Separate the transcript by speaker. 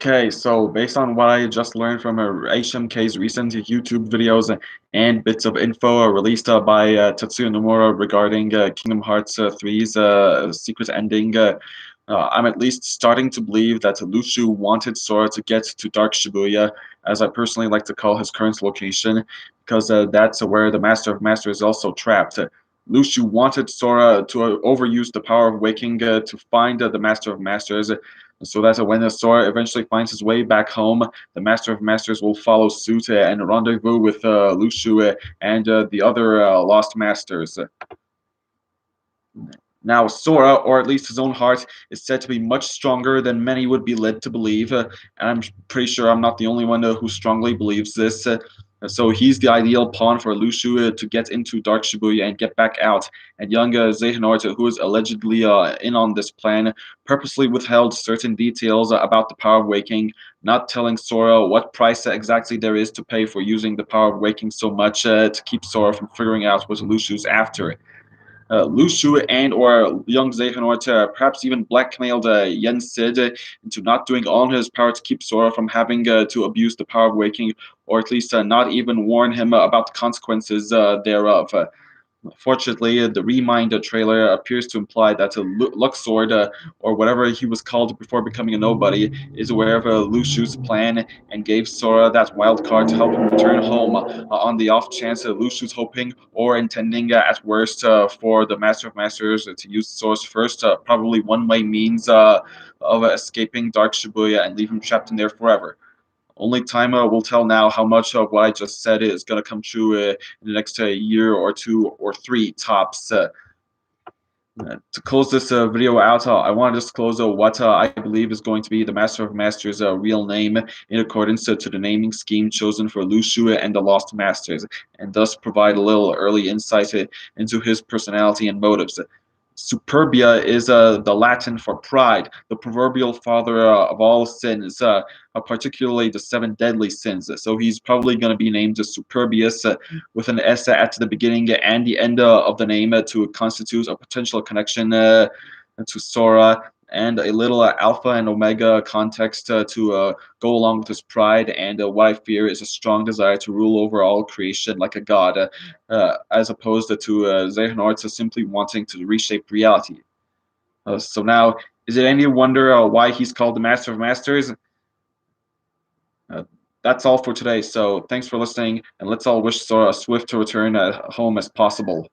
Speaker 1: Okay, so based on what I just learned from HMK's recent YouTube videos and bits of info released by Tetsuya Nomura regarding Kingdom Hearts 3's secret ending, I'm at least starting to believe that Luxu wanted Sora to get to Dark Shibuya, as I personally like to call his current location, because that's where the Master of Masters is also trapped. Luxu wanted Sora to overuse the power of waking to find the Master of Masters, so that when the Sora eventually finds his way back home, the Master of Masters will follow suit and rendezvous with Luxu and the other Lost Masters. Now, Sora, or at least his own heart, is said to be much stronger than many would be led to believe, and I'm pretty sure I'm not the only one who strongly believes this. So he's the ideal pawn for Luxu to get into Dark Shibuya and get back out. And Young Xehanort, who is allegedly in on this plan, purposely withheld certain details about the power of waking, not telling Sora what price exactly there is to pay for using the power of waking so much to keep Sora from figuring out what Luxu's after. Luxu and or Young Xehanort perhaps even blackmailed Yen Sid into not doing all in his power to keep Sora from having to abuse the power of waking, or at least not even warn him about the consequences thereof. Fortunately, the Remind trailer appears to imply that Luxord, or whatever he was called before becoming a nobody, is aware of Luxu's plan and gave Sora that wild card to help him return home on the off chance Luxu's hoping or intending at worst for the Master of Masters to use Sora's first, probably one-way means of escaping Dark Shibuya and leave him trapped in there forever. Only time will tell now how much of what I just said is going to come true in the next year or two or three tops. To close this video out, I want to disclose what I believe is going to be the Master of Masters' real name in accordance to the naming scheme chosen for Luxu and the Lost Masters, and thus provide a little early insight into his personality and motives. Superbia is the Latin for pride, the proverbial father of all sins, particularly the seven deadly sins. So he's probably going to be named Superbius with an S at the beginning and the end of the name to constitute a potential connection to Sora, and a little alpha and omega context to go along with his pride, and what I fear is a strong desire to rule over all creation like a god, as opposed to Xehanort simply wanting to reshape reality. So now, is it any wonder why he's called the Master of Masters? Uh, that's all for today, so thanks for listening, and let's all wish Sora a swift return home as possible.